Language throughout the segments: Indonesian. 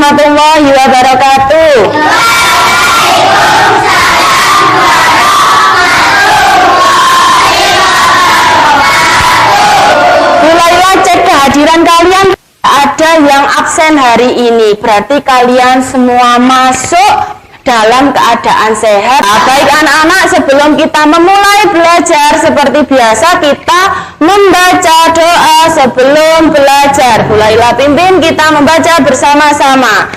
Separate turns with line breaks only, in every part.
warahmatullahi wabarakatuh. Mulailah cek kehadiran kalian. Ada yang absen hari ini, berarti kalian semua masuk dalam keadaan sehat. Baik anak-anak, sebelum kita memulai belajar seperti biasa, kita membaca doa sebelum belajar. Mulailah pimpin kita membaca bersama-sama.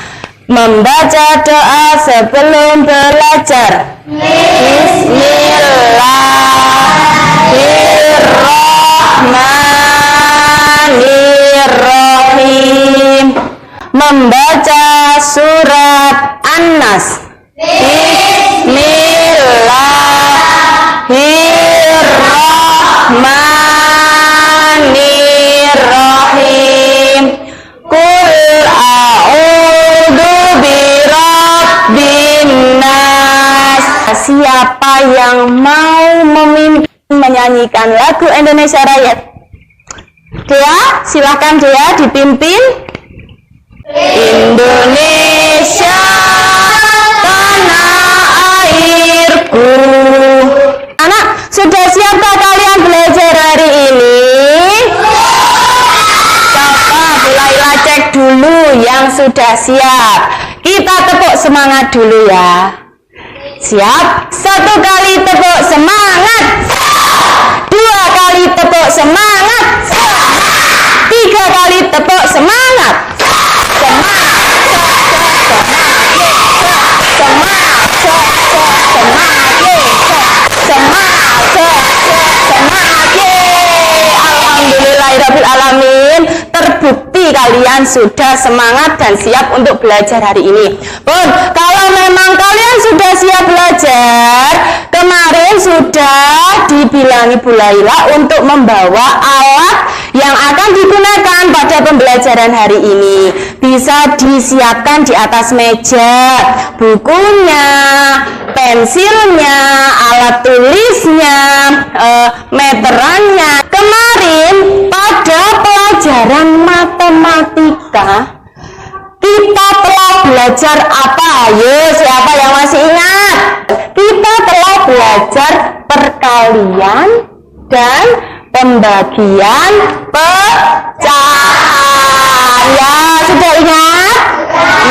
Membaca doa sebelum belajar. Bismillahirrahmanirrahim. Membaca surat An-Nas. Bismillahirrahmanirrahim. Qul a'udzu birabbin nas. Siapa yang mau memimpin menyanyikan lagu Indonesia Raya? Dea, silakan Dea dipimpin. Indonesia tanah airku. Anak, sudah siapkah kalian belajar hari ini? Coba mulailah cek dulu yang sudah siap. Kita tepuk semangat dulu ya. Siap? 1 kali tepuk semangat. 2 kali tepuk semangat. 3 kali tepuk semangat. Alhamdulillahirrahmanirrahim. Terbukti kalian sudah semangat dan siap untuk belajar hari ini. Pun, kalau memang kalian sudah siap belajar, kemarin sudah dibilangi Bu Laila untuk membawa alat yang akan digunakan pada pembelajaran hari ini. Bisa disiapkan di atas meja, bukunya, pensilnya, alat tulisnya, meterannya. Kemarin pada pelajaran matematika kita telah belajar apa? Ayo, siapa yang masih ingat? Kita telah belajar perkalian dan pembagian pecahan. Ya, sudah ingat?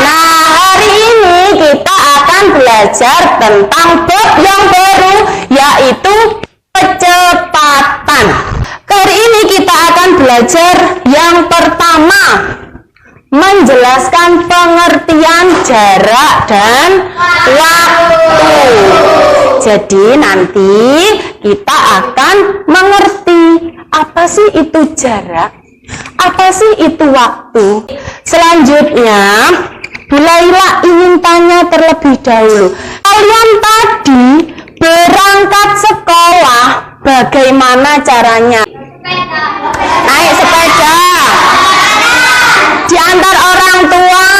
Nah, hari ini kita akan belajar tentang bab yang baru, yaitu kecepatan. Kali ini kita akan belajar yang pertama, menjelaskan pengertian jarak dan waktu. Jadi nanti kita akan mengerti apa sih itu jarak, apa sih itu waktu. Selanjutnya, Bu Laila ingin tanya terlebih dahulu. Kalian tadi berangkat sekolah, bagaimana caranya? Naik sepeda, diantar orang tua,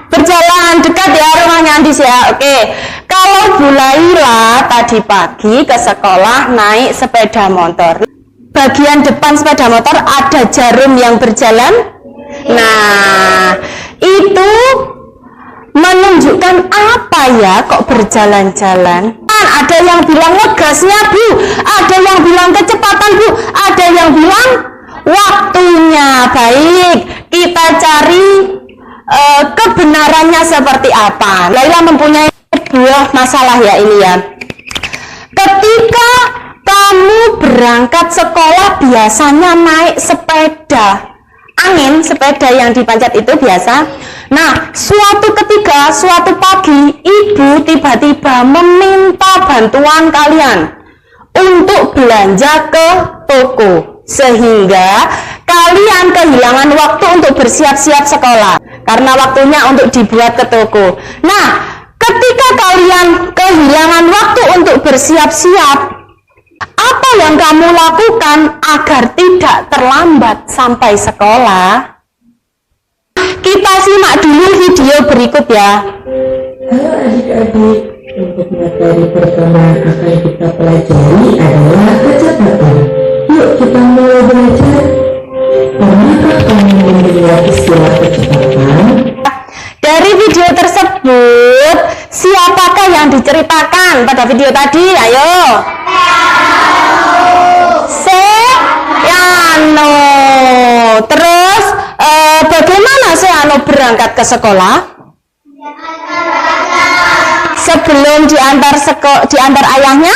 berjalan dekat ya rumahnya Andis ya. Oke, kalau Bu Laila tadi pagi ke sekolah naik sepeda motor, bagian depan sepeda motor ada jarum yang berjalan. Nah, itu menunjukkan apa ya kok berjalan-jalan? Ada yang bilang ngegasnya Bu, ada yang bilang kecepatan Bu, ada yang bilang waktunya. Baik, kita cari kebenarannya seperti apa. Laila mempunyai 2 masalah ya ini ya. Ketika kamu berangkat sekolah biasanya naik sepeda angin, sepeda yang dipanjat itu biasa. Nah, suatu ketika, suatu pagi, ibu tiba-tiba meminta bantuan kalian untuk belanja ke toko, sehingga kalian kehilangan waktu untuk bersiap-siap sekolah karena waktunya untuk dibuat ke toko. Nah, ketika kalian kehilangan waktu untuk bersiap-siap, apa yang kamu lakukan agar tidak terlambat sampai sekolah? Kita simak dulu video berikut ya.
Halo adik-adik, untuk materi pertama yang akan kita pelajari adalah kecepatan. Yuk kita mulai belajar. Pernahkah kamu mendengar istilah kecepatan?
yang diceritakan pada video tadi? Ayo. Seano. Terus bagaimana Seano berangkat ke sekolah? Sebelum diantar ayahnya,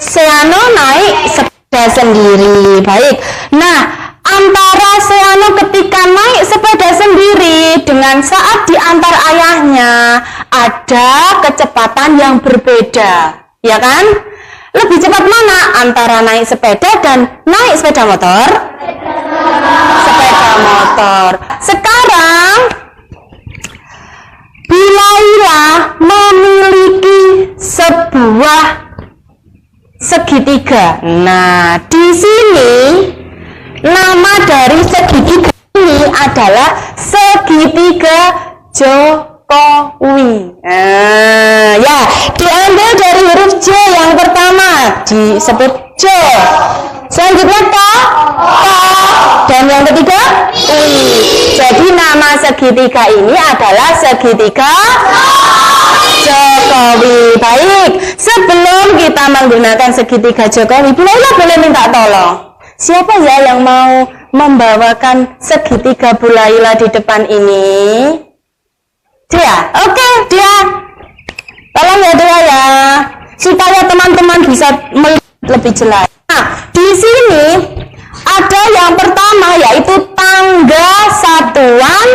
Seano naik sepeda sendiri. Baik. Nah, antara Seano ketika naik sepeda sendiri dengan saat diantar ayahnya ada kecepatan yang berbeda, ya kan? Lebih cepat mana antara naik sepeda dan naik sepeda motor? Sepeda motor. Sekarang Bilailah memiliki sebuah segitiga. Nah, di sini nama dari segitiga ini adalah segitiga Jokowi. Ya, diambil dari huruf J yang pertama disebut J. Selanjutnya K, dan yang ketiga I. Jadi nama segitiga ini adalah segitiga Jokowi. Baik, sebelum kita menggunakan segitiga Jokowi, Bilailah boleh minta tolong. Siapa ya yang mau membawakan segitiga Bilailah di depan ini? Dia? Oke, dia. Tolong ya dia ya, supaya teman-teman bisa melihat lebih jelas. Nah, di sini ada yang pertama yaitu tangga satuan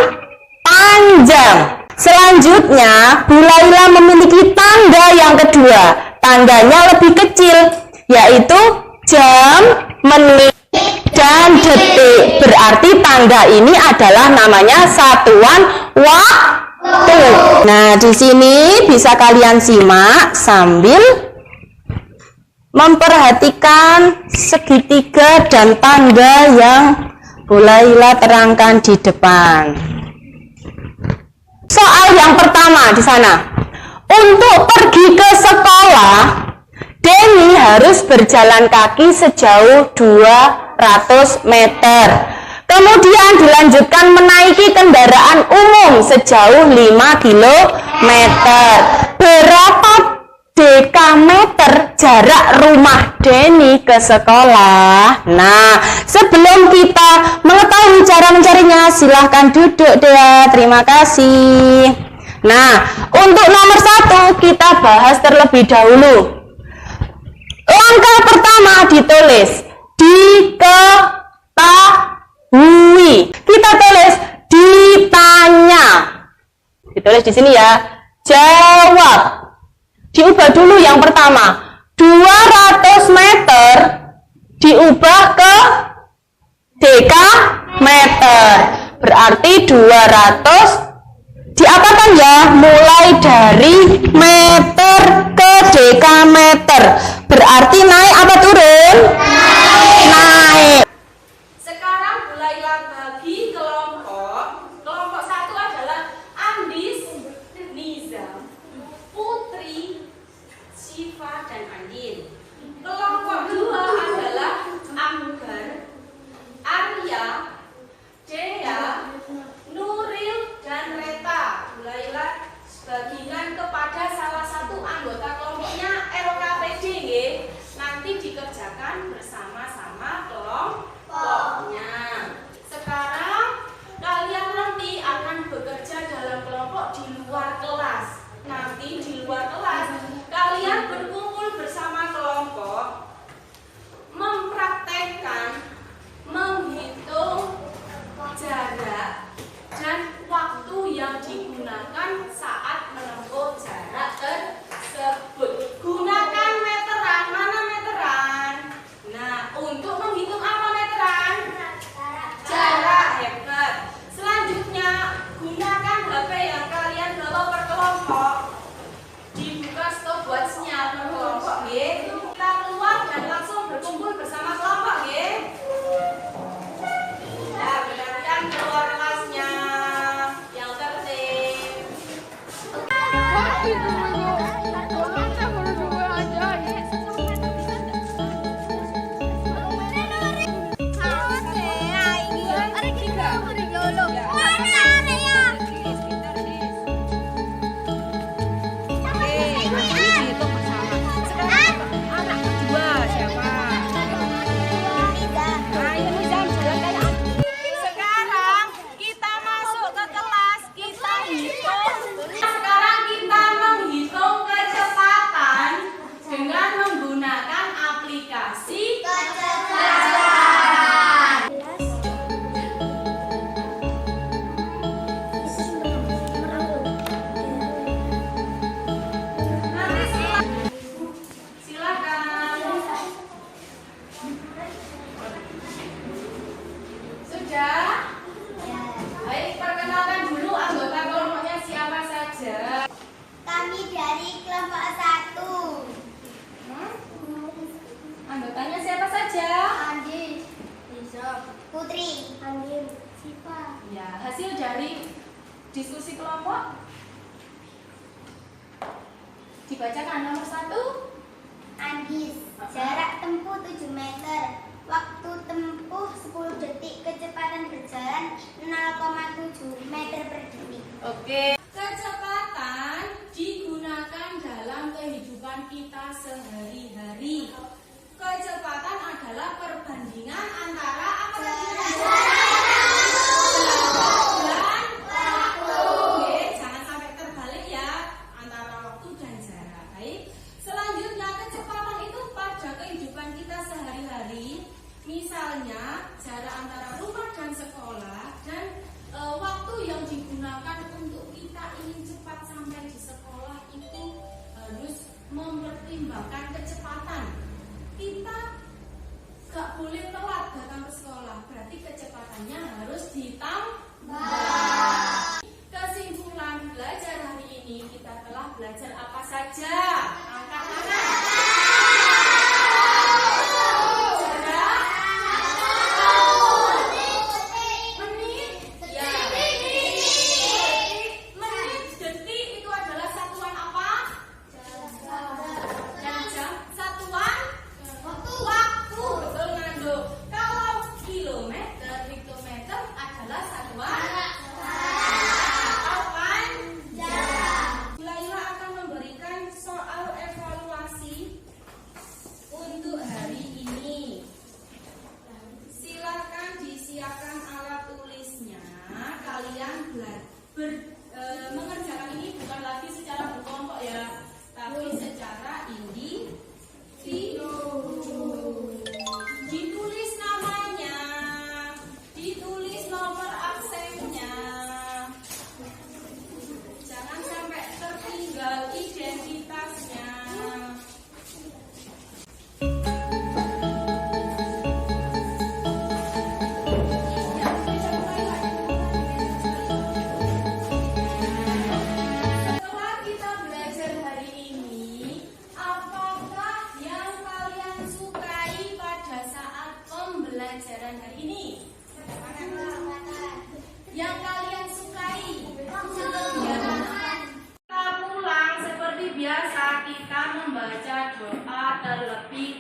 panjang. Selanjutnya, Bilailah memiliki tangga yang kedua. Tangganya lebih kecil, yaitu jam, menit, dan detik. Berarti tangga ini adalah namanya satuan waktu. Nah, di sini bisa kalian simak sambil memperhatikan segitiga dan tangga yang Bilailah terangkan di depan. Soal yang pertama di sana. Untuk pergi ke sekolah, Denny harus berjalan kaki sejauh 200 meter. Kemudian dilanjutkan menaiki kendaraan umum sejauh 5 kilometer. Berapa dekameter jarak rumah Denny ke sekolah? Nah, sebelum kita mengetahui cara mencarinya, silahkan duduk deh. Terima kasih. Nah, untuk nomor 1 kita bahas terlebih dahulu. Langkah pertama ditulis diketahui. Kita tulis ditanya. Ditulis di sini ya. Jawab. Diubah dulu yang pertama. 200 meter diubah ke dekameter. Berarti 200 diapakan ya? Mulai dari meter ke dekameter. Berarti naik apa turun? Naik.
Sekarang Bilailah bagi kelompok. Kelompok 1 adalah Andis, Nizam, Putri, Syifa, dan Andin. Kelompok 2 adalah Anggar, Arya, Dea, Nuril, dan Reta. Bilailah bagikan kepada salah satu anggota kelompoknya LKPD. Nanti dikerjakan bersama-sama kelompoknya. Sekarang kalian nanti akan bekerja dalam kelompok di luar kelas. Nanti di luar kelas kalian berkumpul bersama kelompok Diskusi kelompok. Dibacakan nomor 1.
Andis, jarak tempuh 7 meter, waktu tempuh 10 detik, kecepatan berjalan 0,7 meter per detik.
Oke. Kecepatan digunakan dalam kehidupan kita sehari-hari. Kecepatan adalah perbandingan antara apa tadi? Jarak dan waktu. Oke, jangan sampai terbalik ya antara waktu dan jarak. Baik. Selanjutnya kecepatan itu pada kehidupan kita sehari-hari. Misalnya jarak antara rumah dan sekolah dan waktu yang digunakan untuk kita ingin cepat sampai di sekolah itu harus mempertimbangkan kecepatan. Kita gak boleh telat datang ke sekolah, berarti kecepatannya harus ditambah. Kesimpulan belajar hari ini, kita telah belajar apa saja? Angkat tangan. Mengerjakan ini bukan lagi secara berkelompok ya, tapi secara individu. Ditulis namanya, ditulis nomor absennya, jangan sampai tertinggal identitasnya. Pelajaran hari ini yang kalian sukai. Kita pulang seperti biasa, kita membaca doa terlebih